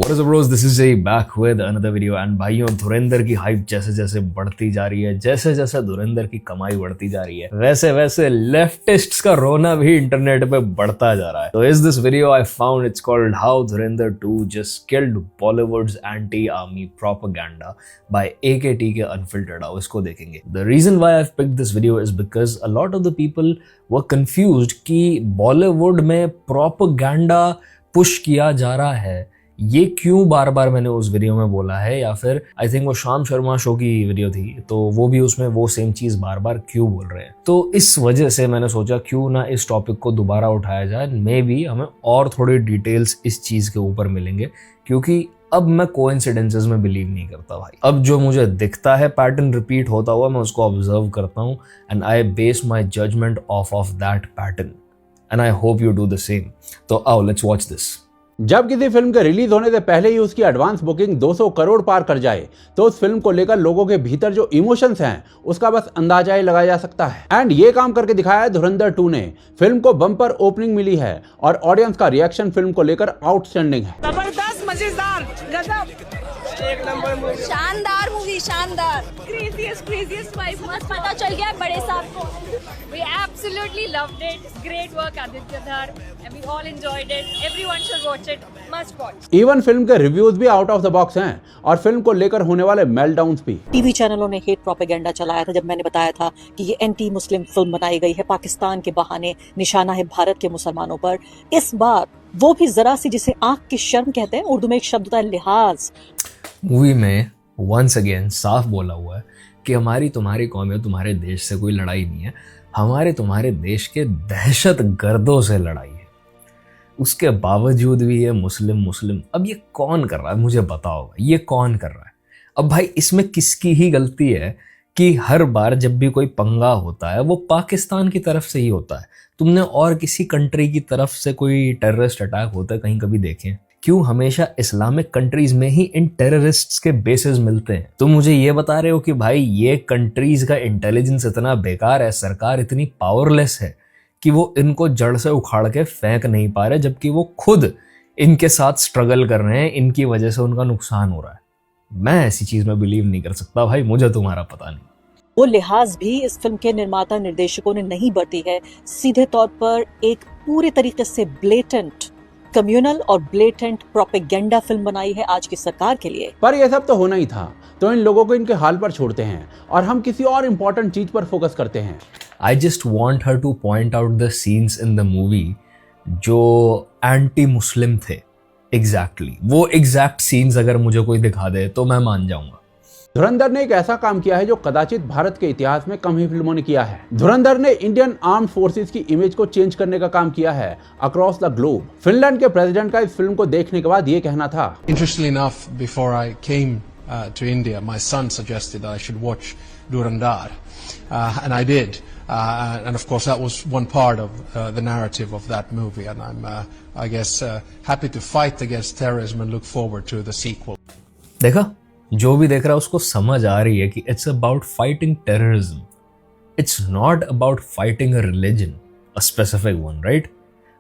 What is up bros, this is Jay back with another video and भाइयों धुरंधर की hype जैसे जैसे बढ़ती जा रही है, जैसे जैसे धुरंधर की कमाई बढ़ती जा रही है, वैसे वैसे लेफ्टिस्ट्स का रोना भी इंटरनेट पे बढ़ता जा रहा है। तो इस this video I found it's called How Dhurandhar 2 just killed Bollywood's anti-army propaganda by AKTK Unfiltered। आओ इसको देखेंगे। The reason why I've picked this video is because a lot of the people were confused कि बॉलीवुड में propaganda push किया जा रहा है, ये क्यों बार बार मैंने उस वीडियो में बोला है, या फिर आई थिंक वो शाम शर्मा शो की वीडियो थी तो वो भी उसमें वो सेम चीज बार बार क्यों बोल रहे हैं। तो इस वजह से मैंने सोचा क्यों ना इस टॉपिक को दोबारा उठाया जाए, मे बी हमें और थोड़ी डिटेल्स इस चीज के ऊपर मिलेंगे, क्योंकि अब मैं कोइंसिडेंसेस में बिलीव नहीं करता भाई। अब जो मुझे दिखता है पैटर्न रिपीट होता हुआ, मैं उसको ऑब्जर्व करता हूँ and I base my judgement of that pattern and I hope you do the same. तो आओ लेट्स वॉच दिस। जब किसी फिल्म के रिलीज होने से पहले ही उसकी एडवांस बुकिंग 200 करोड़ पार कर जाए तो उस फिल्म को लेकर लोगों के भीतर जो इमोशंस हैं उसका बस अंदाजा ही लगाया जा सकता है। एंड ये काम करके दिखाया है धुरंधर 2 ने। फिल्म को बम्पर ओपनिंग मिली है और ऑडियंस का रिएक्शन फिल्म को लेकर आउटस्टैंडिंग है। जबरदस्त, मजेदार, गजब, एक नंबर मूवी, शानदार मूवी, शानदार, क्रेजीएस्ट वाइब, मस्त पता चल गया बड़े साहब को। We absolutely loved it. Great work Aditya Dhar and we all enjoyed it. Everyone should watch it. Must watch. Even film के रिव्यूज भी आउट ऑफ द बॉक्स हैं और फिल्म को लेकर होने वाले मेल्टडाउन्स भी। टीवी चैनलों ने हेट प्रोपेगेंडा चलाया था जब मैंने बताया था कि ये एंटी मुस्लिम फिल्म बनाई गई है, पाकिस्तान के बहाने, निशाना है भारत के मुसलमानों पर। इस बार वो भी जरा सी, जिसे आंख की शर्म कहते हैं, उर्दू में एक शब्द होता है लिहाज। मूवी में वंस अगेन साफ बोला हुआ है कि हमारी तुम्हारी कौम या तुम्हारे देश से कोई लड़ाई नहीं है, हमारे तुम्हारे देश के दहशत गर्दों से लड़ाई है। उसके बावजूद भी ये मुस्लिम अब ये कौन कर रहा है, मुझे बताओ ये कौन कर रहा है। अब भाई इसमें किसकी ही गलती है कि हर बार जब भी कोई पंगा होता है वो पाकिस्तान की तरफ से ही होता है। तुमने और किसी कंट्री की तरफ से कोई टेररिस्ट अटैक होता है कहीं कभी देखें? क्यों हमेशा इस्लामिक कंट्रीज में ही इन टेररिस्ट्स के बेसेस मिलते हैं? तुम मुझे ये बता रहे हो कि भाई ये कंट्रीज का इंटेलिजेंस इतना बेकार है, सरकार इतनी पावरलेस है कि वो इनको जड़ से उखाड़ के फेंक नहीं पा रहे, जबकि वो खुद इनके साथ स्ट्रगल कर रहे हैं, इनकी वजह से उनका नुकसान हो रहा है। मैं ऐसी चीज में बिलीव नहीं कर सकता भाई, मुझे तुम्हारा पता नहीं। वो लिहाज भी इस फिल्म के निर्माता निर्देशकों ने नहीं बरती है। सीधे तौर पर एक पूरे तरीके से ब्लेटेंट कम्युनल और ब्लेटेंट प्रोपेगेंडा फिल्म बनाई है आज की सरकार के लिए। पर यह सब तो होना ही था, तो इन लोगों को इनके हाल पर छोड़ते हैं और हम किसी और इम्पोर्टेंट चीज पर फोकस करते हैं। I just want her to point out the scenes in the movie जो एंटी मुस्लिम थे। Exactly, वो एग्जैक्ट सीन्स अगर मुझे कोई दिखा दे तो मैं मान जाऊंगा। धुरंधर ने एक ऐसा काम किया है जो कदाचित भारत के इतिहास में कम ही फिल्मों ने किया है। धुरंधर ने इंडियन आर्म्ड फोर्सेस की इमेज को चेंज करने का काम किया है अक्रॉस द ग्लोब। फिनलैंड के प्रेसिडेंट का इस फिल्म को देखने के बाद ये कहना था, Interestingly enough, before I came to India, my son suggested that I should watch Dhurandhar, and I did. And of course that was one part of the narrative of that movie, and I'm I guess happy to fight against terrorism and look forward to the sequel. देखा, जो भी देख रहा है उसको समझ आ रही है कि it's about fighting terrorism, it's not about fighting a religion, a specific one, right?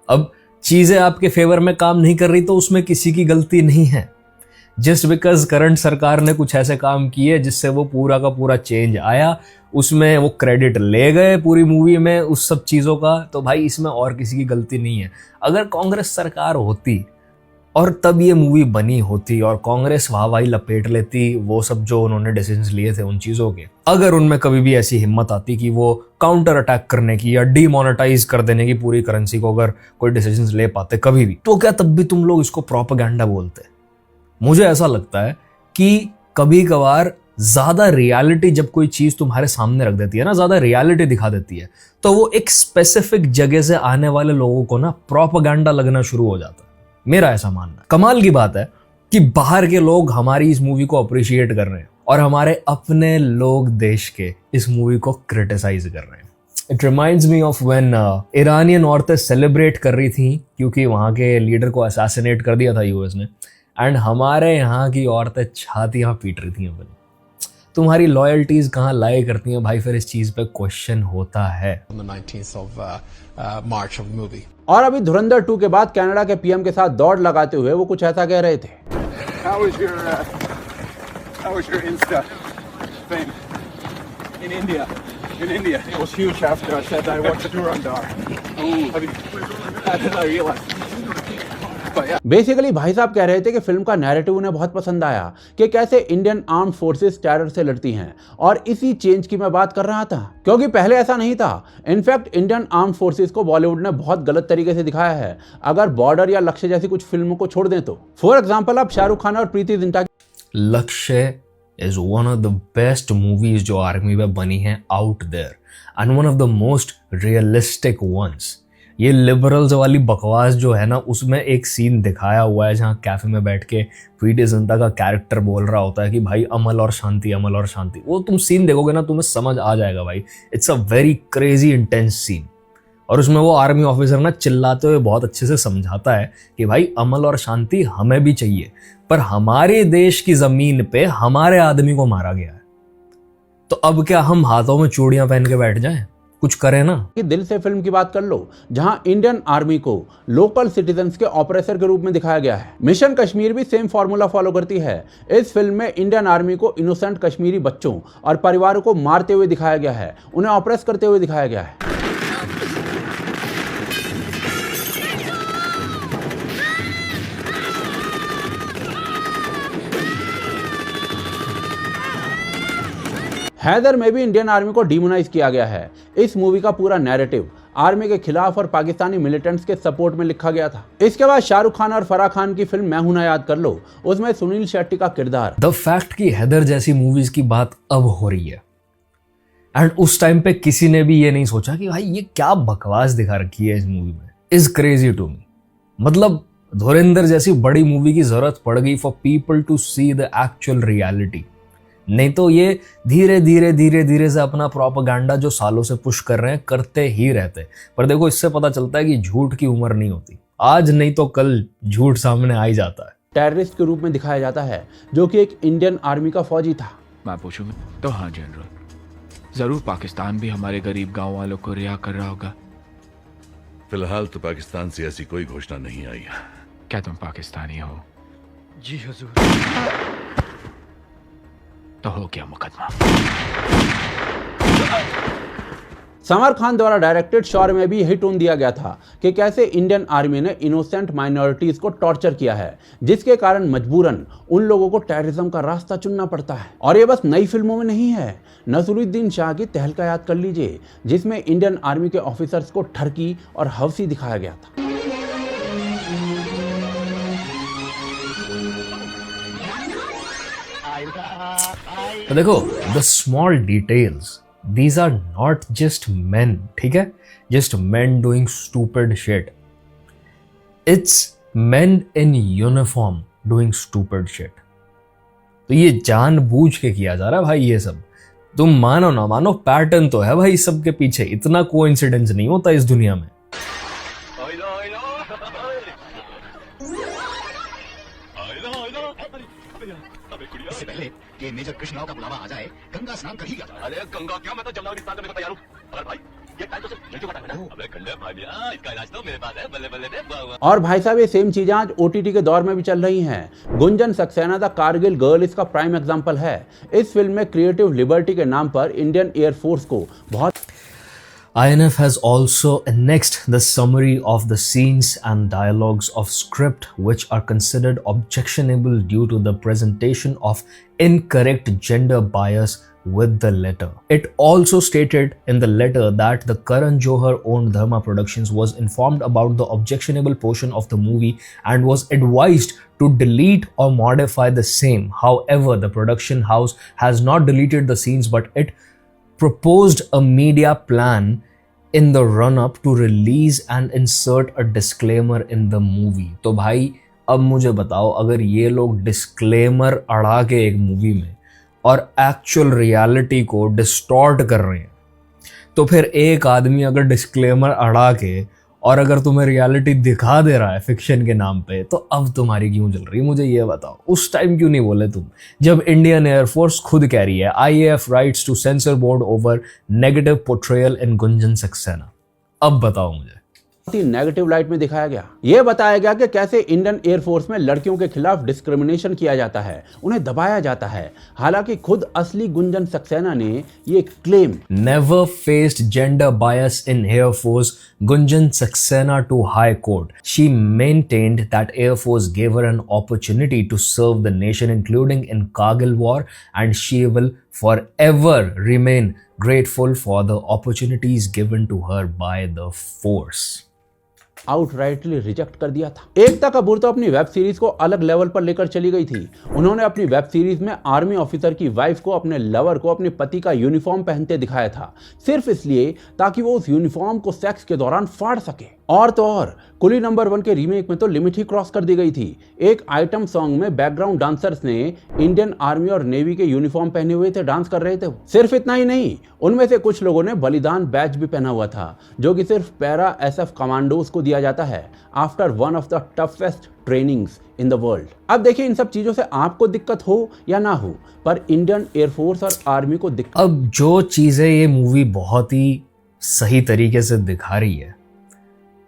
अब चीजें आपके फेवर में काम नहीं कर रही तो उसमें किसी की गलती नहीं है। जस्ट बिकॉज करंट सरकार ने कुछ ऐसे काम किए जिससे वो पूरा का पूरा चेंज आया, उसमें वो क्रेडिट ले गए पूरी मूवी में उस सब चीज़ों का, तो भाई इसमें और किसी की गलती नहीं है। अगर कांग्रेस सरकार होती और तब ये मूवी बनी होती और कांग्रेस वाहवाही लपेट लेती वो सब जो उन्होंने डिसीजंस लिए थे उन चीज़ों के, अगर उनमें कभी भी ऐसी हिम्मत आती कि वो काउंटर अटैक करने की या डीमोनेटाइज कर देने की पूरी करेंसी को अगर कोई डिसीजंस ले पाते कभी भी, तो क्या तब भी तुम लोग इसको प्रोपेगेंडा बोलते? मुझे ऐसा लगता है कि कभी कभार ज्यादा रियलिटी जब कोई चीज तुम्हारे सामने रख देती है ना, ज्यादा रियलिटी दिखा देती है, तो वो एक स्पेसिफिक जगह से आने वाले लोगों को ना प्रोपेगेंडा लगना शुरू हो जाता है। मेरा ऐसा मानना है। कमाल की बात है कि बाहर के लोग हमारी इस मूवी को अप्रिशिएट कर रहे हैं और हमारे अपने लोग देश के इस मूवी को क्रिटिसाइज कर रहे हैं। It reminds me of when Iranian औरतें सेलिब्रेट कर रही थी क्योंकि वहां के लीडर को असैसिनेट कर दिया था यूएस ने, एंड हमारे यहाँ की औरतें छातियां पीट रही थी अपनी। तुम्हारी लॉयल्टीज कहाँ लाए करती हैं भाई, फिर इस चीज पे क्वेश्चन होता है। On the 19th of March of the movie. और अभी धुरंधर 2 के बाद कनाडा के पीएम के साथ दौड़ लगाते हुए वो कुछ ऐसा कह रहे थे। How was your Insta fame in India? In India, it was huge after I said I watched Durandar. That did I realize. But yeah. Basically भाई साहब कह रहे थे कि फिल्म का नैरेटिव उन्हें बहुत पसंद आया कि कैसे इंडियन आर्म्ड फोर्सेस टेरर से लड़ती हैं, और इसी चेंज की मैं बात कर रहा था, क्योंकि पहले ऐसा नहीं था। इनफैक्ट इंडियन आर्म्ड फोर्सेस को बॉलीवुड ने बहुत गलत तरीके से दिखाया है, अगर बॉर्डर या लक्ष्य जैसी कुछ फिल्मों को छोड़ दें तो। फॉर एग्जाम्पल आप शाहरुख खान और प्रीति जिंटा। लक्ष्य is one of the best movies जो आर्मी में बनी है out there and one of the most realistic ones। ये लिबरल्स वाली बकवास जो है ना, उसमें एक सीन दिखाया हुआ है जहाँ कैफे में बैठ के प्रीति जिंटा का कैरेक्टर बोल रहा होता है कि भाई अमल और शांति, अमल और शांति। वो तुम सीन देखोगे ना, तुम्हें समझ आ जाएगा भाई। It's a very crazy intense scene, और उसमें वो आर्मी ऑफिसर ना चिल्लाते हुए बहुत अच्छे से समझाता है कि भाई अमल और शांति हमें भी चाहिए, पर हमारे देश की जमीन पे हमारे आदमी को मारा गया है, तो अब क्या हम हाथों में चूड़ियां पहन के बैठ जाएं? कुछ करें ना। कि दिल से फिल्म की बात कर लो, जहां इंडियन आर्मी को लोकल सिटीजन्स के ऑपरेटर के रूप में दिखाया गया है। मिशन कश्मीर भी सेम फार्मूला फॉलो करती है। इस फिल्म में इंडियन आर्मी को इनोसेंट कश्मीरी बच्चों और परिवारों को मारते हुए दिखाया गया है, उन्हें ऑपरेट करते हुए दिखाया गया है। हैदर में भी इंडियन आर्मी को डिमोनाइज किया गया है। इस मूवी का पूरा नैरेटिव आर्मी के खिलाफ और पाकिस्तानी मिलिटेंट्स के सपोर्ट में लिखा गया था। इसके बाद शाहरुख खान और फराह खान की फिल्म मैं हूं ना याद कर लो, उसमें सुनील शेट्टी का किरदार। द फैक्ट कि हैदर जैसी मूवीज की बात अब हो रही है, एंड उस टाइम पे किसी ने भी ये नहीं सोचा कि भाई ये क्या बकवास दिखा रखी है इस मूवी में, इज क्रेजी टू मी। मतलब धुरंधर जैसी बड़ी मूवी की जरूरत पड़ गई for people to see the actual reality. नहीं तो ये धीरे धीरे से अपना प्रोपेगेंडा जो सालों से पुश कर रहे हैं करते ही रहते। पर देखो, इससे पता चलता है कि झूठ की उम्र नहीं होती, आज नहीं तो कल झूठ सामने आ ही जाता है। टेररिस्ट के रूप में दिखाया जाता है, जो कि एक इंडियन आर्मी का फौजी था। मैं पूछूं तो हाँ जनरल, जरूर पाकिस्तान भी हमारे गरीब गांव वालों को रिहा कर रहा होगा। फिलहाल तो पाकिस्तान से ऐसी कोई घोषणा नहीं आई है। क्या तुम पाकिस्तानी हो? जी हुजूर। तो हो गया मुकदमा। समर खान द्वारा डायरेक्टेड शौर्य में भी यही टोन दिया गया था कि कैसे इंडियन आर्मी ने इनोसेंट माइनॉरिटीज को टॉर्चर किया है, जिसके कारण मजबूरन उन लोगों को टेररिज्म का रास्ता चुनना पड़ता है। और ये बस नई फिल्मों में नहीं है, नसरुद्दीन शाह की तहलका याद कर लीजिए, जिसमें इंडियन आर्मी के ऑफिसर्स को ठरकी और हवसी दिखाया गया था। तो देखो, the small details, these are not just men, ठीक है, just men doing stupid shit. It's men in uniform doing stupid shit. तो ये जानबूझ के किया जा रहा है भाई ये सब। तुम मानो ना मानो, पैटर्न तो है भाई सबके पीछे, इतना कोइंसिडेंस नहीं होता इस दुनिया में। इससे पहले कि मेजर कृष्णराव का बुलावा आ जाए, गंगा स्नान कर ही गया। अरे गंगा क्या, मैं तो जमुना स्नान करने को तैयार हूं। अरे भाई ये टाइम तो सिर्फ लड़कियों का टाइम है ना। अबे खंडे भाईया, इसका इलाज तो मेरे पास है, बल्ले बल्ले दे। और भाई साहब, ये सेम चीजें आज OTT के दौर में भी चल रही हैं। गुंजन सक्सेना द कारगिल गर्ल इसका प्राइम एग्जांपल है। इस फिल्म में क्रिएटिव लिबर्टी के नाम पर इंडियन एयरफोर्स को बहुत INF has also annexed the summary of the scenes and dialogues of script which are considered objectionable due to the presentation of incorrect gender bias with the letter. It also stated in the letter that the Karan Johar owned Dharma Productions was informed about the objectionable portion of the movie and was advised to delete or modify the same. However, the production house has not deleted the scenes, but it proposed a media plan in the run-up to release and insert a disclaimer in the movie. तो भाई अब मुझे बताओ, अगर ये लोग disclaimer अड़ा के एक मूवी में और एक्चुअल रियलिटी को डिस्टॉर्ट कर रहे हैं, तो फिर एक आदमी अगर डिस्क्लेमर अड़ा के और अगर तुम्हें रियलिटी दिखा दे रहा है फिक्शन के नाम पे, तो अब तुम्हारी क्यों चल रही है? मुझे ये बताओ, उस टाइम क्यों नहीं बोले तुम, जब इंडियन एयरफोर्स खुद कह रही है IAF writes to censor board over negative portrayal in Gunjan Saxena? अब बताओ मुझे। ही नेगेटिव लाइट में दिखाया गया। यह बताया गया कि कैसे इंडियन एयरफोर्स में लड़कियों के खिलाफ डिस्क्रिमिनेशन किया जाता है, उन्हें दबाया जाता है। हालांकि खुद असली गुंजन सक्सेना ने ये claim never faced gender bias in Air Force Gunjan Saxena to High Court. She maintained that Air Force gave her an opportunity to serve the nation, including in Kargil War, and she will forever remain grateful for the opportunities given to her by the force. Outrightly reject कर दिया था। एकता कपूर तो अपनी web series को अलग level पर लेकर चली गई थी। उन्होंने अपनी वेब सीरीज में आर्मी ऑफिसर की वाइफ को अपने लवर को अपने पति का यूनिफॉर्म पहनते दिखाया था, सिर्फ इसलिए ताकि वो उस यूनिफॉर्म को सेक्स के दौरान फाड़ सके। और तो और कुली नंबर 1 के रीमेक में तो लिमिट ही क्रॉस कर दी गई थी। एक आइटम सॉन्ग में बैकग्राउंड डांसर्स ने इंडियन आर्मी और नेवी के यूनिफॉर्म पहने हुए थे, डांस कर रहे थे। सिर्फ इतना ही नहीं, उनमें से कुछ लोगों ने बलिदान बैच भी पहना हुआ था, जो कि सिर्फ पैरा एसएफ कमांडोज को दिया जाता है after one of the toughest trainings in the world. अब देखिए, इन सब चीजों से आपको दिक्कत हो या ना हो, पर इंडियन एयरफोर्स और आर्मी को दिक्कत। अब जो चीजें ये मूवी बहुत ही सही तरीके से दिखा रही है,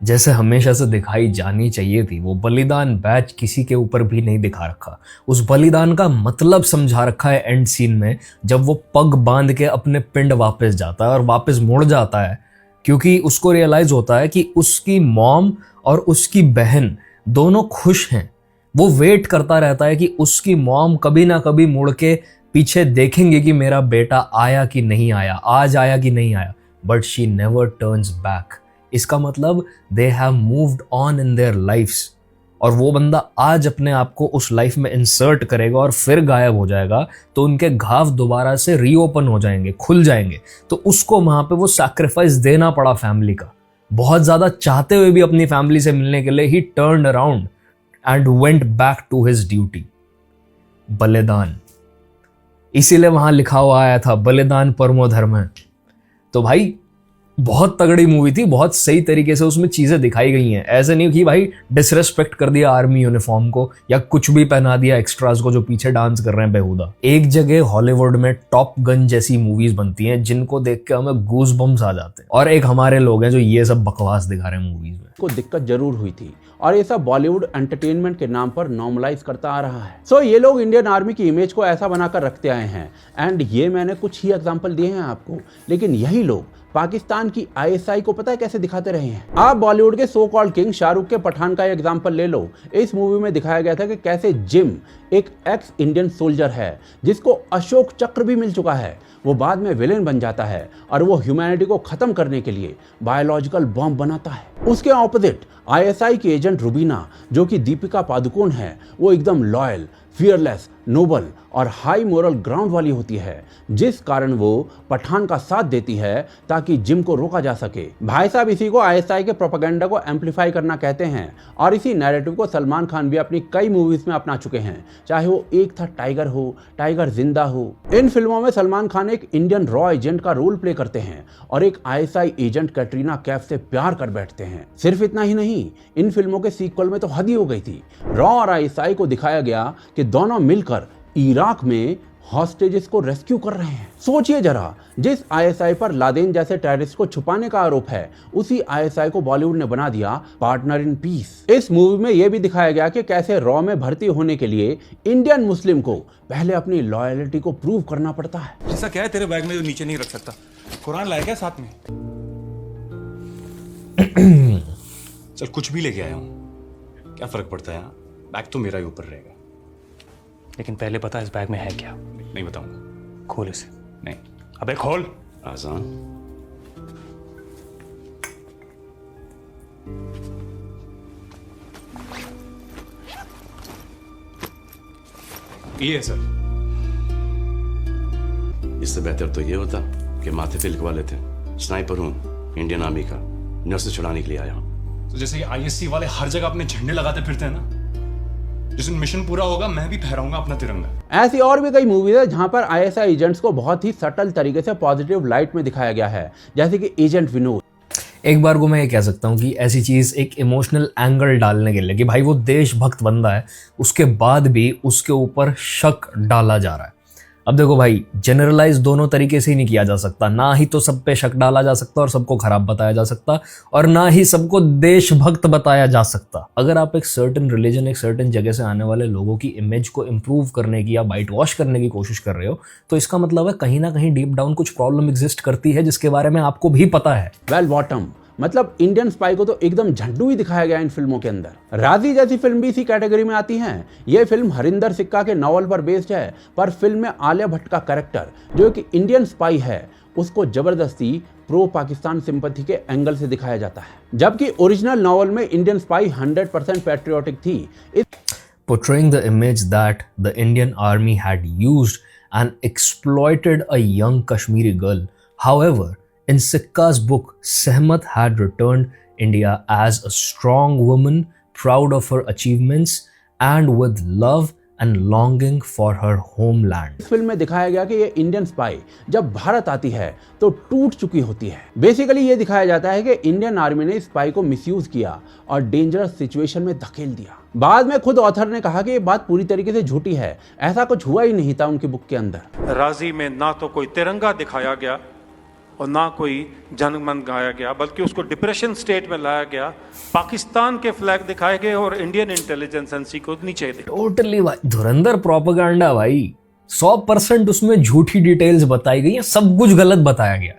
जैसे हमेशा से दिखाई जानी चाहिए थी, वो बलिदान बैच किसी के ऊपर भी नहीं दिखा रखा। उस बलिदान का मतलब समझा रखा है एंड सीन में, जब वो पग बांध के अपने पिंड वापस जाता है और वापस मुड़ जाता है, क्योंकि उसको रियलाइज होता है कि उसकी मॉम और उसकी बहन दोनों खुश हैं। वो वेट करता रहता है कि उसकी मॉम कभी ना कभी मुड़ के पीछे देखेंगे कि मेरा बेटा आया कि नहीं आया, आज आया कि नहीं आया, but she never turns back. इसका मतलब they have moved on in their lifes, और वो बंदा आज अपने आप को उस लाइफ में इंसर्ट करेगा और फिर गायब हो जाएगा, तो उनके घाव दोबारा से रीओपन हो जाएंगे, खुल जाएंगे। तो उसको वहां पे वो सैक्रिफाइस देना पड़ा फैमिली का, बहुत ज्यादा चाहते हुए भी अपनी फैमिली से मिलने के लिए ही turned around and went back to his duty. बलिदान, इसीलिए वहां लिखा हुआ आया था बलिदान परमो धर्म है। तो भाई बहुत तगड़ी मूवी थी, बहुत सही तरीके से उसमें चीजें दिखाई गई हैं। ऐसे नहीं कि भाई डिसरेस्पेक्ट कर दिया आर्मी यूनिफॉर्म को या कुछ भी पहना दिया एक्स्ट्रास को जो पीछे डांस कर रहे हैं बेहुदा। एक जगह हॉलीवुड में टॉप गन जैसी मूवीज बनती हैं जिनको देख के हमें गूज बम्स आ जाते हैं, और एक हमारे लोग हैं जो ये सब बकवास दिखा रहे हैं मूवीज में। को दिक्कत जरूर हुई थी, और ये सब बॉलीवुड एंटरटेनमेंट के नाम पर नॉर्मलाइज करता आ रहा है। सो ये लोग इंडियन आर्मी की इमेज को ऐसा बनाकर रखते आए हैं, एंड ये मैंने कुछ ही एग्जांपल दिए हैं आपको, लेकिन यही लोग पाकिस्तान की आईएसआई को पता है कैसे दिखाते रहे हैं। आप बॉलीवुड के सो कॉल्ड किंग शाहरुख के पठान का एग्जांपल ले लो। इस मूवी में दिखाया गया था कि कैसे जिम एक एक्स इंडियन सोल्जर है जिसको अशोक चक्र भी मिल चुका है। वो बाद में विलेन बन जाता है और वो ह्यूमैनिटी को खत्म करने के लिए बायोलॉजिकल बॉम्ब बनाता है। उसके ऑपोजिट आईएसआई की एजेंट रुबीना, जो कि दीपिका पादुकोण है, वो एकदम लॉयल, फियरलेस, नोबल और हाई मोरल ग्राउंड वाली होती है, जिस कारण वो पठान का साथ देती है ताकि जिम को रोका जा सके। भाई साहब, इसी को आईएसआई के प्रोपेगेंडा को एम्पलीफाई करना कहते हैं, और इसी नैरेटिव को सलमान खान भी अपनी कई मूवीज में अपना चुके हैं, चाहे वो एक था टाइगर हो, टाइगर जिंदा हो। इन फिल्मों में सलमान खान एक इंडियन रॉ एजेंट का रोल प्ले करते हैं और एक आईएसआई एजेंट कैटरीना कैफ से प्यार कर बैठते हैं। सिर्फ इतना ही नहीं, इन फिल्मों के सीक्वल में तो हद ही हो गई थी। रॉ और आईएसआई को दिखाया गया कि दोनों मिलकर इराक में हॉस्टेजेस को रेस्क्यू कर रहे हैं। सोचिए जरा, जिस आईएसआई पर लादेन जैसे टेररिस्ट को छुपाने का आरोप है, उसी आईएसआई को बॉलीवुड ने बना दिया पार्टनर इन पीस। इस मूवी में यह भी दिखाया गया कि कैसे रॉ में भर्ती होने के लिए इंडियन मुस्लिम को पहले अपनी लॉयल्टी को प्रूव करना पड़ता है। ऐसा क्या है तेरे बैग में जो नीचे नहीं रख सकता? कुरान लाया क्या साथ में? चल कुछ भी लेके आया हूँ, क्या फर्क पड़ता है? बैग तो मेरा ही ऊपर रहेगा। लेकिन पहले बता इस बैग में है क्या? नहीं बताऊंगा। खोल इसे। नहीं। अबे खोल। आसान। ये है सर। इससे बेहतर तो ये होता कि माथे पे लिखवा लेते। स्नाइपर हूँ, इंडियन आर्मी का, नर्स छुड़ाने के लिए आया हूँ। तो जैसे ये आईएससी वाले हर जगह अपने झंडे लगाते फिरते हैं ना, जिस दिन मिशन पूरा होगा मैं भी फहराऊंगा अपना तिरंगा। ऐसी और भी कई मूवीज है जहां पर आईएसआई एजेंट्स को बहुत ही सटल तरीके से पॉजिटिव लाइट में दिखाया गया है, जैसे कि एजेंट विनोद। एक बार को मैं ये कह सकता हूँ कि ऐसी चीज़ एक इमोशनल एंगल डालने के लिए कि भाई वो देशभक्त बंदा है, उसके बाद भी उसके ऊपर शक डाला जा रहा है। अब देखो भाई, जनरलाइज दोनों तरीके से ही नहीं किया जा सकता। ना ही तो सब पे शक डाला जा सकता और सबको खराब बताया जा सकता, और ना ही सबको देशभक्त बताया जा सकता। अगर आप एक सर्टेन रिलीजन, एक सर्टेन जगह से आने वाले लोगों की इमेज को इंप्रूव करने की या वाइट वॉश करने की कोशिश कर रहे हो, तो इसका मतलब है कहीं ना कहीं डीप डाउन कुछ प्रॉब्लम एग्जिस्ट करती है जिसके बारे में आपको भी पता है। वेल बॉटम, मतलब इंडियन स्पाई को तो एकदम झंडू ही दिखाया गया इन फिल्मों के अंदर। राजी जैसी फिल्म भी इसी कैटेगरी में आती हैं। ये फिल्म हरिंदर सिक्का के नॉवल पर बेस्ड है, पर फिल्म में आलिया भट्ट का कैरेक्टर जो कि इंडियन स्पाई है, उसको जबरदस्ती प्रो पाकिस्तान सिंपैथी के एंगल से दिखाया जाता है, जबकि ओरिजिनल नॉवल में इंडियन स्पाई 100% पैट्रियोटिक थी। Portraying the image that the Indian army had used and exploited a young Kashmiri girl. However, in Sikka's book, Sehmat had returned India as a strong woman, proud of her achievements and with love and longing for her homeland. इस film में दिखाया गया कि ये Indian spy जब भारत आती है तो टूट चुकी होती है। बेसिकली ये दिखाया जाता है कि इंडियन आर्मी ने स्पाई को मिसयूज किया और डेंजरस सिचुएशन में धकेल दिया। बाद में खुद ऑथर ने कहा कि ये बात पूरी तरीके से झूठी है, ऐसा कुछ हुआ ही नहीं था उनकी बुक के अंदर। राजी में ना तो कोई तिरंगा दिखाया गया और ना कोई जनगण गाया गया, बल्कि उसको डिप्रेशन स्टेट में लाया गया। पाकिस्तान के फ्लैग दिखाए गए और इंडियन इंटेलिजेंस एजेंसी को नीचे दिखाया। टोटली भाई धुरंधर प्रोपेगेंडा भाई, 100% उसमें झूठी डिटेल्स बताई गई है, सब कुछ गलत बताया गया।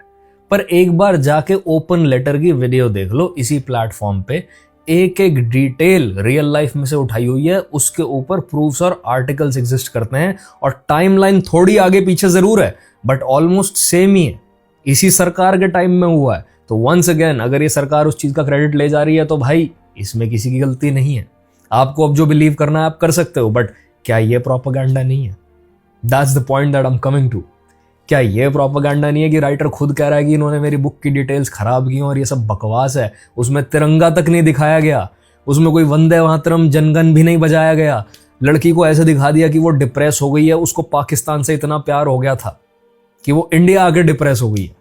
पर एक बार जाके ओपन लेटर की वीडियो देख लो इसी प्लेटफॉर्म पे, एक एक डिटेल रियल लाइफ में से उठाई हुई है, उसके ऊपर प्रूफ्स और आर्टिकल्स एग्जिस्ट करते हैं, और टाइमलाइन थोड़ी आगे पीछे जरूर है बट ऑलमोस्ट सेम ही है। इसी सरकार के टाइम में हुआ है, तो वंस अगेन अगर ये सरकार उस चीज का क्रेडिट ले जा रही है तो भाई इसमें किसी की गलती नहीं है। आपको अब जो बिलीव करना है आप कर सकते हो, बट क्या ये प्रोपेगेंडा नहीं है? That's the point that I am coming to. क्या ये प्रोपेगेंडा नहीं है कि राइटर खुद कह रहा है कि इन्होंने मेरी बुक की डिटेल्स खराब की और ये सब बकवास है? उसमें तिरंगा तक नहीं दिखाया गया, उसमें कोई वंदे मातरम जनगण भी नहीं बजाया गया। लड़की को ऐसे दिखा दिया कि वो डिप्रेस हो गई है, उसको पाकिस्तान से इतना प्यार हो गया था कि वो इंडिया आके डिप्रेस हो गई है।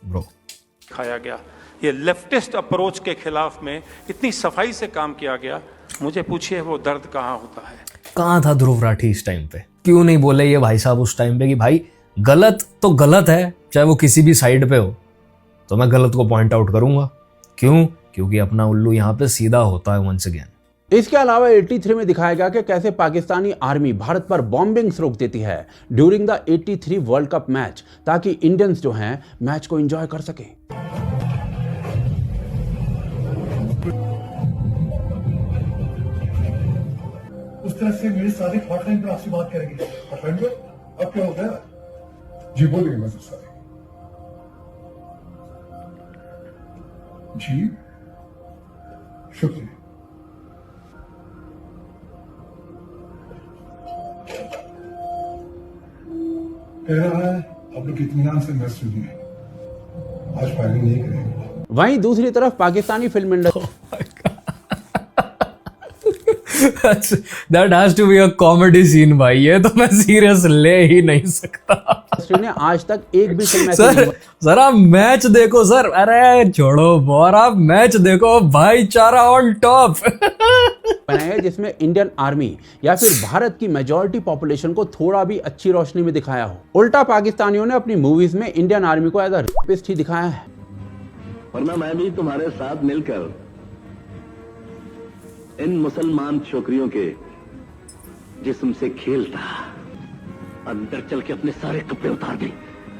ब्रो दिखाया गया, ये लेफ्टिस्ट अप्रोच के खिलाफ में इतनी सफाई से काम किया गया। मुझे पूछिए वो दर्द कहाँ होता है? कहाँ था ध्रुव राठी इस टाइम पे? क्यों नहीं बोले ये भाई साहब उस टाइम पे कि भाई गलत तो गलत है, चाहे वो किसी भी साइड पे हो, तो मैं गलत को पॉइंट आउट करूंगा। क्यों? क्योंकि अपना उल्लू यहाँ पे सीधा होता है वंस अगेन। इसके अलावा 83 में दिखाया गया कि कैसे पाकिस्तानी आर्मी भारत पर बॉम्बिंग्स रोक देती है during the 83 world cup match, ताकि इंडियंस जो हैं मैच को एंजॉय कर सके। उस तरह से मेरे सारे हॉटलाइन पर आपसे बात करेंगे। हॉटलाइन पर अब क्या होता है? जी बोलिए मैं सारे। जी शुक्रिया। कह रहा है आप लोग इत्मीनान से मैच सुनिए, आज फायरिंग नहीं करेंगे। वहीं दूसरी तरफ Pakistani film industry That has to be a comedy scene भाई, ये तो मैं सीरियस ले ही नहीं सकता। ने आज तक एक भी फिल्म सर आप मैच देखो सर, अरे छोड़ो बोर, आप मैच देखो, भाईचारा ऑन टॉप बनाया है जिसमें इंडियन आर्मी या फिर भारत की मेजॉरिटी पॉपुलेशन को थोड़ा भी अच्छी रोशनी में दिखाया हो। उल्टा पाकिस्तानियों ने अपनी मूवीज में इंडियन आर्मी को एज अ रेपिस्ट ही दिखाया है। वरना मैं भी तुम्हारे साथ मिलकर इन मुसलमान छोकरियों के जिस्म से खेलता, अंदर चल के अपने सारे कपड़े उतार दे,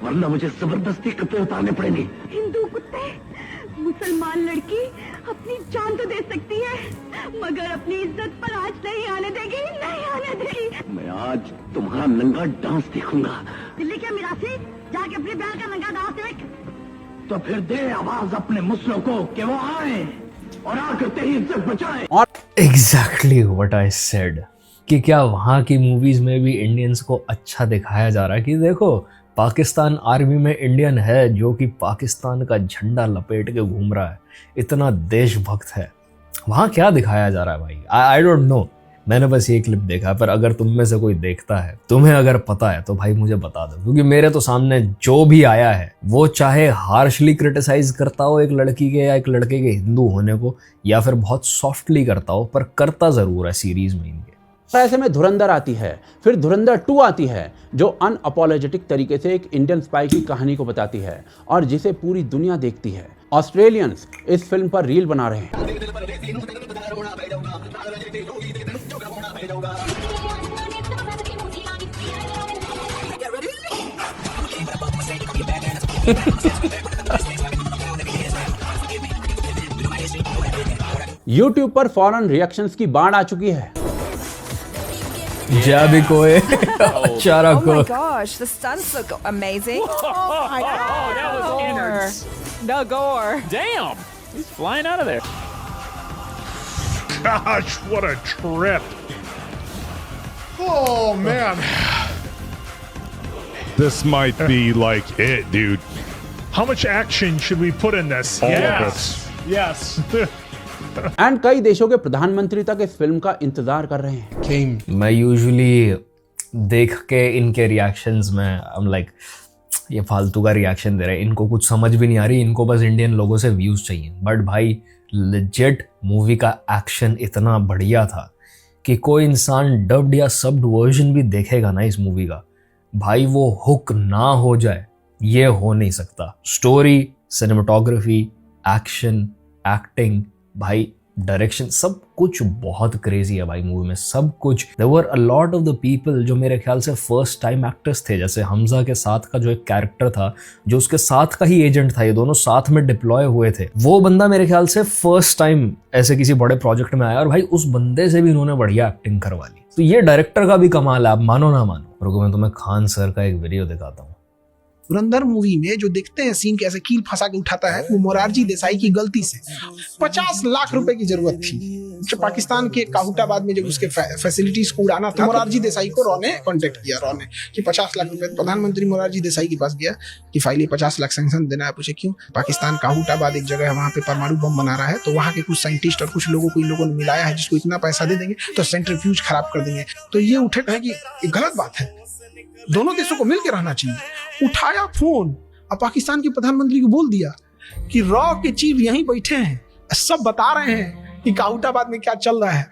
वरना मुझे जबरदस्ती कपड़े उतारने पड़ेंगे। हिंदू कुत्ते, मुसलमान लड़की अपनी जान तो दे सकती है मगर अपनी इज्जत पर आज नहीं आने देगी, नहीं आने देगी। मैं आज तुम्हारा नंगा डांस देखूंगा। दिल्ली के मिरासी जाके अपनी बहन का नंगा डांस देख। तो फिर दे आवाज अपने मुस्लिम को कि वो आए और आकर तेरी इज्जत बचाएं। और एग्जैक्टली व्हाट आई सेड कि क्या वहाँ की मूवीज में भी इंडियंस को अच्छा दिखाया जा रहा है कि देखो पाकिस्तान आर्मी में इंडियन है जो कि पाकिस्तान का झंडा लपेट के घूम रहा है, इतना देशभक्त है। वहाँ क्या दिखाया जा रहा है भाई? आई डोंट नो, मैंने बस ये क्लिप देखा है। पर अगर तुम में से कोई देखता है, तुम्हें अगर पता है तो भाई मुझे बता दो, क्योंकि मेरे तो सामने जो भी आया है वो चाहे हार्शली क्रिटिसाइज करता हो एक लड़की के या एक लड़के के हिंदू होने को, या फिर बहुत सॉफ्टली करता हो, पर करता जरूर है सीरीज में इनके। ऐसे में धुरंधर आती है, फिर धुरंधर 2 आती है, जो अनअपोलोजेटिक तरीके से एक इंडियन स्पाई की कहानी को बताती है और जिसे पूरी दुनिया देखती है। ऑस्ट्रेलियंस इस फिल्म पर रील बना रहे हैं। YouTube पर फॉरेन रिएक्शंस की बाढ़ आ चुकी है। जाबी कोए चारा को। Oh my gosh, the stunts look amazing. Oh my god, that was innards. The gore. Damn, he's flying out of there. Gosh, what a trip. Oh man. This might be like it, dude. How much action should we put in this? All of it. Yes. And कई देशों के प्रधानमंत्री तक इस film का इंतजार कर रहे हैं। मैं यूजुअली देख के इनके रिएक्शंस में आई एम लाइक ये फालतू का रिएक्शन दे रहे हैं, इनको कुछ समझ भी नहीं आ रही, इनको बस इंडियन लोगों से व्यूज चाहिए। बट भाई लेजिट मूवी का एक्शन इतना बढ़िया था कि कोई इंसान डब्ड या सब्ड वर्जन भी देखेगा ना इस मूवी का, भाई वो हुक ना हो जाए ये हो नहीं सकता। स्टोरी, सिनेमेटोग्राफी, एक्शन, एक्टिंग, भाई डायरेक्शन, सब कुछ बहुत क्रेजी है भाई मूवी में, सब कुछ। There were a lot of the people जो मेरे ख्याल से फर्स्ट टाइम एक्टर्स थे, जैसे हमजा के साथ का जो एक कैरेक्टर था जो उसके साथ का ही एजेंट था, ये दोनों साथ में डिप्लॉय हुए थे, वो बंदा मेरे ख्याल से फर्स्ट टाइम ऐसे किसी बड़े प्रोजेक्ट में आया और भाई उस बंदे से भी इन्होंने बढ़िया एक्टिंग करवा ली। तो ये डायरेक्टर का भी कमाल है, आप मानो ना मानो। रुको मैं तुम्हें खान सर का एक वीडियो दिखाता हूँ। धुरंधर मूवी में जो देखते हैं सीन कैसे कील फंसा के उठाता है, वो मोरारजी देसाई की गलती से 50 लाख रुपए की जरूरत थी। जो पाकिस्तान के काहुटाबाद में जब उसके फैसिलिटीज को उड़ाना था, मोरारजी देसाई को रॉ ने कांटेक्ट किया, रॉ ने कि 50 लाख रुपए। प्रधानमंत्री मोरारजी देसाई के पास गया कि फाइल 50 लाख सैंक्शन देना है। पूछे क्यों? पाकिस्तान काहुटाबाद एक जगह है, वहाँ पे परमाणु बम बना रहा है, तो वहाँ के कुछ साइंटिस्ट और कुछ लोगों को इन लोगों ने मिलाया है जिसको इतना पैसा दे देंगे तो सेंट्रीफ्यूज खराब कर देंगे। तो ये उठे कहे कि ये गलत बात है, दोनों देशों को मिलकर रहना चाहिए। उठाया फोन और पाकिस्तान के प्रधानमंत्री को बोल दिया कि रॉ के चीफ यहीं बैठे हैं, सब बता रहे हैं कि काहुटाबाद में क्या चल रहा है।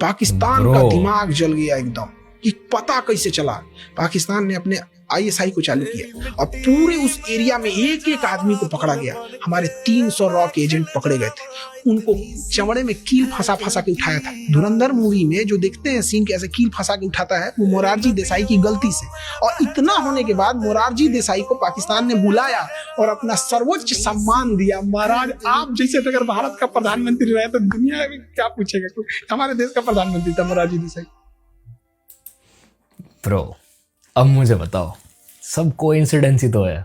पाकिस्तान का दिमाग जल गया एकदम कि पता कैसे चला। पाकिस्तान ने अपने ISI को चालू किया और पूरे उस एरिया में एक एक आदमी को पकड़ा गया। हमारे 300 रॉ के एजेंट पकड़े गए थे, उनको चमड़े में कील फंसा फंसा के उठाया था। धुरंधर मूवी में जो देखते हैं सीन कैसे कील फंसा के उठाता है, वो मोरारजी देसाई की गलती से। और इतना होने के बाद मोरारजी देसाई को पाकिस्तान ने बुलाया और अपना सर्वोच्च सम्मान दिया। महाराज आप जैसे अगर भारत का प्रधानमंत्री रहे तो दुनिया में क्या पूछेगा, हमारे देश का प्रधानमंत्री था मोरारजी देसाई। ब्रो अब मुझे बताओ, सब कोइंसिडेंस ही तो है।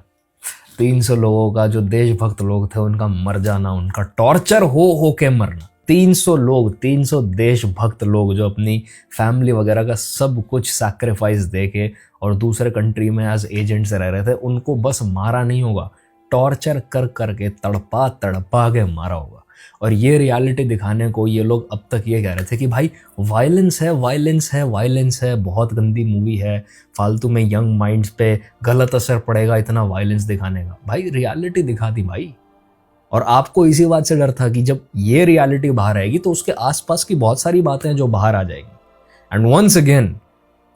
300 लोगों का जो देशभक्त लोग थे उनका मर जाना, उनका टॉर्चर हो के मरना। 300 लोग, 300 देशभक्त लोग जो अपनी फैमिली वगैरह का सब कुछ सैक्रिफाइस दे के और दूसरे कंट्री में एज एजेंट से रह रहे थे, उनको बस मारा नहीं होगा, टॉर्चर कर करके तड़पा तड़पा के मारा होगा। और ये रियलिटी दिखाने को ये लोग अब तक ये कह रहे थे कि भाई वायलेंस है, वायलेंस है, वायलेंस है, बहुत गंदी मूवी है, फालतू में यंग माइंड्स पे गलत असर पड़ेगा इतना वायलेंस दिखाने का। भाई रियलिटी दिखा दी भाई। और आपको इसी बात से डर था कि जब ये रियलिटी बाहर आएगी तो उसके आसपास की बहुत सारी बातें जो बाहर आ जाएंगी। एंड वंस अगेन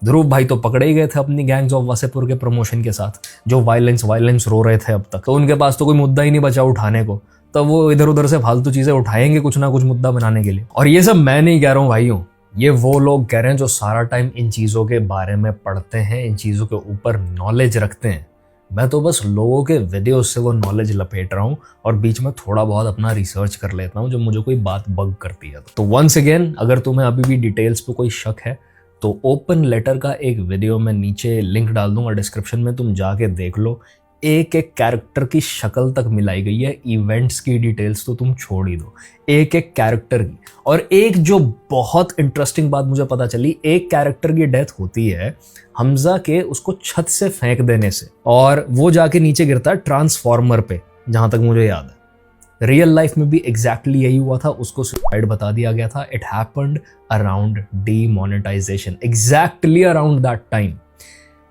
ध्रुव भाई तो पकड़े ही गए थे अपनी गैंग्स ऑफ वासेपुर के प्रमोशन के साथ, जो वायलेंस रो रहे थे अब तक। तो उनके पास तो कोई मुद्दा ही नहीं बचा उठाने को, तो वो इधर उधर से फालतू चीजें उठाएंगे कुछ ना कुछ मुद्दा बनाने के लिए। और ये सब मैं नहीं कह रहा हूँ भाइयों, ये वो लोग कह रहे हैं जो सारा टाइम इन चीजों के बारे में पढ़ते हैं, इन चीजों के ऊपर नॉलेज रखते हैं। मैं तो बस लोगों के वीडियो से वो नॉलेज लपेट रहा हूँ और बीच में थोड़ा बहुत अपना रिसर्च कर लेता हूँ जब मुझे कोई बात बग करती है। तो वंस अगेन अगर तुम्हें अभी भी डिटेल्स पे कोई शक है तो ओपन लेटर का एक वीडियो मैं नीचे लिंक डाल दूंगा डिस्क्रिप्शन में, तुम जाके देख लो। एक एक कैरेक्टर की शक्ल तक मिलाई गई है, इवेंट्स की डिटेल्स तो तुम छोड़ ही दो, एक एक कैरेक्टर की। और एक जो बहुत इंटरेस्टिंग बात मुझे पता चली, एक कैरेक्टर की डेथ होती है हमजा के उसको छत से फेंक देने से, और वो जाके नीचे गिरता है ट्रांसफॉर्मर पे, जहां तक मुझे याद है। रियल लाइफ में भी एग्जैक्टली यही हुआ था, उसको सुसाइड बता दिया गया था। It happened around demonetisation, exactly around that time.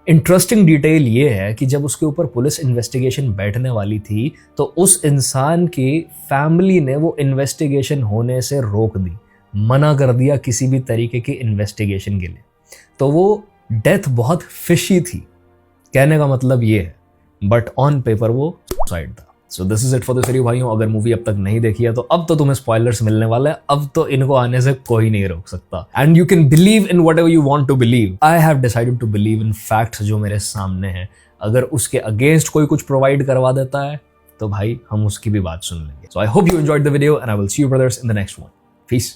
Interesting detail ये है कि जब उसके ऊपर पुलिस इन्वेस्टिगेशन बैठने वाली थी तो उस इंसान की फैमिली ने वो इन्वेस्टिगेशन होने से रोक दी। मना कर दिया किसी भी तरीके की इन्वेस्टिगेशन के लिए। तो वो डेथ बहुत फिशी थी, कहने का मतलब ये है, बट ऑन पेपर वो सुसाइड था। So this is it for this video भाइयों। अगर मूवी अब तक नहीं देखी है तो अब तो तुम्हें स्पॉयलर्स मिलने वाले हैं, अब तो इनको आने से कोई नहीं रोक सकता। And you can believe in whatever you want to believe. I have decided to believe in facts जो मेरे सामने हैं। अगर उसके अगेंस्ट कोई कुछ प्रोवाइड करवा देता है तो भाई हम उसकी भी बात सुन लेंगे। So I hope you enjoyed the video and I will see you brothers in the next one. Piece.